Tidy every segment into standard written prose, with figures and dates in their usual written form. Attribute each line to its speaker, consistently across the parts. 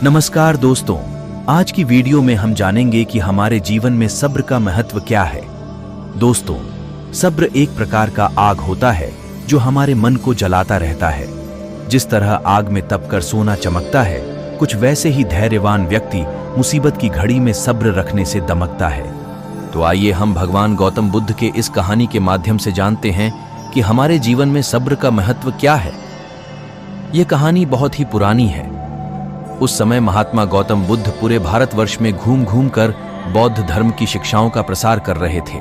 Speaker 1: नमस्कार दोस्तों, आज की वीडियो में हम जानेंगे कि हमारे जीवन में सब्र का महत्व क्या है। दोस्तों, सब्र एक प्रकार का आग होता है जो हमारे मन को जलाता रहता है। जिस तरह आग में तपकर सोना चमकता है, कुछ वैसे ही धैर्यवान व्यक्ति मुसीबत की घड़ी में सब्र रखने से दमकता है। तो आइए हम भगवान गौतम बुद्ध के इस कहानी के माध्यम से जानते हैं कि हमारे जीवन में सब्र का महत्व क्या है। यह कहानी बहुत ही पुरानी है। उस समय महात्मा गौतम बुद्ध पूरे भारतवर्ष में घूम घूम कर बौद्ध धर्म की शिक्षाओं का प्रसार कर रहे थे।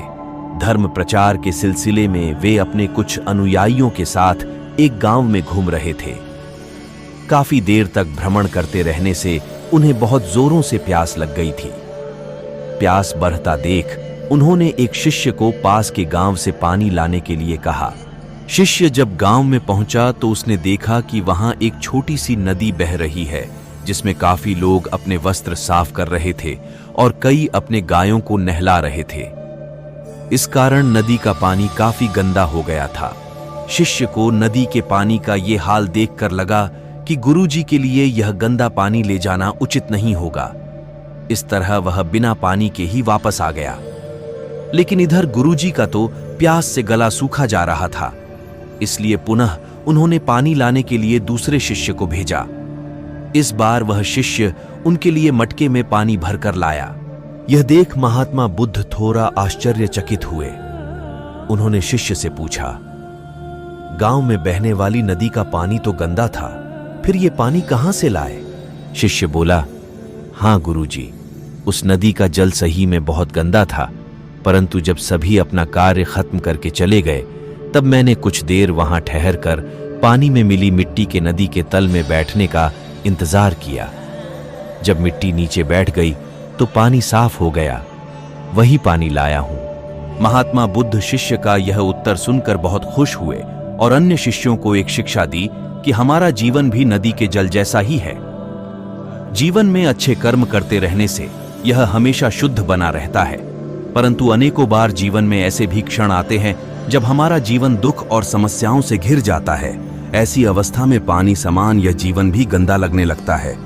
Speaker 1: धर्म प्रचार के सिलसिले में वे अपने कुछ अनुयायियों के साथ एक गांव में घूम रहे थे। काफी देर तक भ्रमण करते रहने से उन्हें बहुत जोरों से प्यास लग गई थी। प्यास बढ़ता देख उन्होंने एक शिष्य को पास के गांव से पानी लाने के लिए कहा। शिष्य जब गांव में पहुंचा तो उसने देखा कि वहां एक छोटी सी नदी बह रही है, जिसमें काफी लोग अपने वस्त्र साफ कर रहे थे और कई अपने गायों को नहला रहे थे। इस कारण नदी का पानी काफी गंदा हो गया था। शिष्य को नदी के पानी का ये हाल देखकर लगा कि गुरुजी के लिए यह गंदा पानी ले जाना उचित नहीं होगा। इस तरह वह बिना पानी के ही वापस आ गया। लेकिन इधर गुरुजी का तो प्यास से गला सूखा जा रहा था, इसलिए पुनः उन्होंने पानी लाने के लिए दूसरे शिष्य को भेजा। इस बार वह शिष्य उनके लिए मटके में पानी भरकर लाया। यह देख महात्मा बुद्ध थोड़ा आश्चर्यचकित हुए। उन्होंने शिष्य से पूछा, गांव में बहने वाली नदी का पानी तो गंदा था, फिर ये पानी कहां से लाए? शिष्य बोला, हाँ गुरुजी, उस नदी का जल सही में बहुत गंदा था, परंतु जब सभी अपना कार्य खत्म करके चले गए तब मैंने कुछ देर वहां ठहरकर पानी में मिली मिट्टी के नदी के तल में बैठने का इंतजार किया। जब मिट्टी नीचे बैठ गई तो पानी साफ हो गया, वही पानी लाया हूं। महात्मा बुद्ध शिष्य का यह उत्तर सुनकर बहुत खुश हुए और अन्य शिष्यों को एक शिक्षा दी कि हमारा जीवन भी नदी के जल जैसा ही है। जीवन में अच्छे कर्म करते रहने से यह हमेशा शुद्ध बना रहता है, परंतु अनेकों बार जीवन में ऐसे भी क्षण आते हैं जब हमारा जीवन दुख और समस्याओं से घिर जाता है। ऐसी अवस्था में पानी समान यह जीवन भी गंदा लगने लगता है।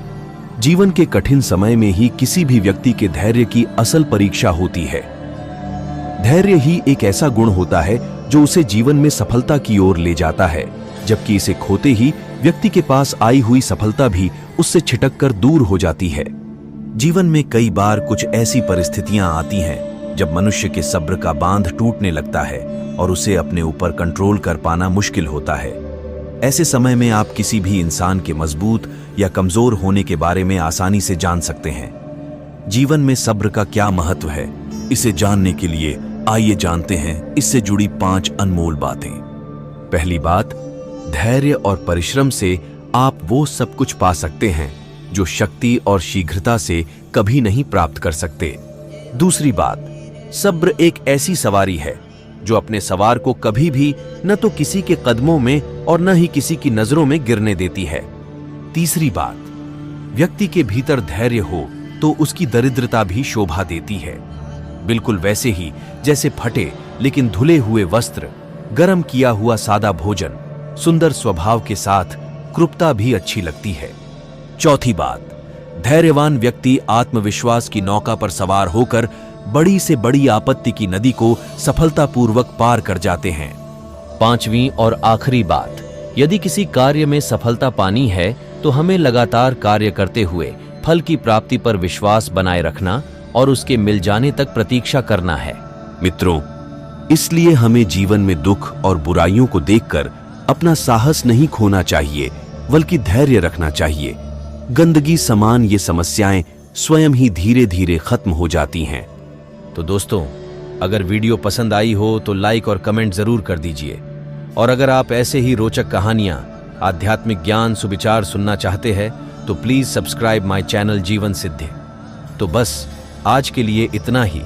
Speaker 1: जीवन के कठिन समय में ही किसी भी व्यक्ति के धैर्य की असल परीक्षा होती है। धैर्य ही एक ऐसा गुण होता है जो उसे जीवन में सफलता की ओर ले जाता है, जबकि इसे खोते ही व्यक्ति के पास आई हुई सफलता भी उससे छिटक कर दूर हो जाती है। जीवन में कई बार कुछ ऐसी परिस्थितियां आती हैं जब मनुष्य के सब्र का बांध टूटने लगता है और उसे अपने ऊपर कंट्रोल कर पाना मुश्किल होता है। ऐसे समय में आप किसी भी इंसान के मजबूत या कमजोर होने के बारे में आसानी से जान सकते हैं। जीवन में सब्र का क्या महत्व है, इसे जानने के लिए आइए जानते हैं इससे जुड़ी 5 अनमोल बातें। पहली बात, धैर्य और परिश्रम से आप वो सब कुछ पा सकते हैं जो शक्ति और शीघ्रता से कभी नहीं प्राप्त कर सकते। दूसरी बात, सब्र एक ऐसी सवारी है जो अपने सवार को कभी भी न तो किसी के कदमों में और न ही किसी की नजरों में गिरने देती है। तीसरी बात, व्यक्ति के भीतर धैर्य हो तो उसकी दरिद्रता भी शोभा देती है, बिल्कुल वैसे ही जैसे फटे लेकिन धुले हुए वस्त्र, गर्म किया हुआ सादा भोजन, सुंदर स्वभाव के साथ कृपता भी अच्छी लगती है। चौथी बात, धैर्यवान व्यक्ति आत्मविश्वास की नौका पर सवार होकर बड़ी से बड़ी आपत्ति की नदी को सफलतापूर्वक पार कर जाते हैं। पांचवी और आखिरी बात, यदि किसी कार्य में सफलता पानी है तो हमें लगातार कार्य करते हुए फल की प्राप्ति पर विश्वास बनाए रखना और उसके मिल जाने तक प्रतीक्षा करना है। मित्रों, इसलिए हमें जीवन में दुख और बुराइयों को देखकर अपना साहस नहीं खोना चाहिए, बल्कि धैर्य रखना चाहिए। गंदगी समान ये समस्याएं स्वयं ही धीरे धीरे खत्म हो जाती हैं। तो दोस्तों, अगर वीडियो पसंद आई हो तो लाइक और कमेंट जरूर कर दीजिए, और अगर आप ऐसे ही रोचक कहानियां, आध्यात्मिक ज्ञान, सुविचार सुनना चाहते हैं तो प्लीज सब्सक्राइब माय चैनल जीवन सिद्धि। तो बस आज के लिए इतना ही।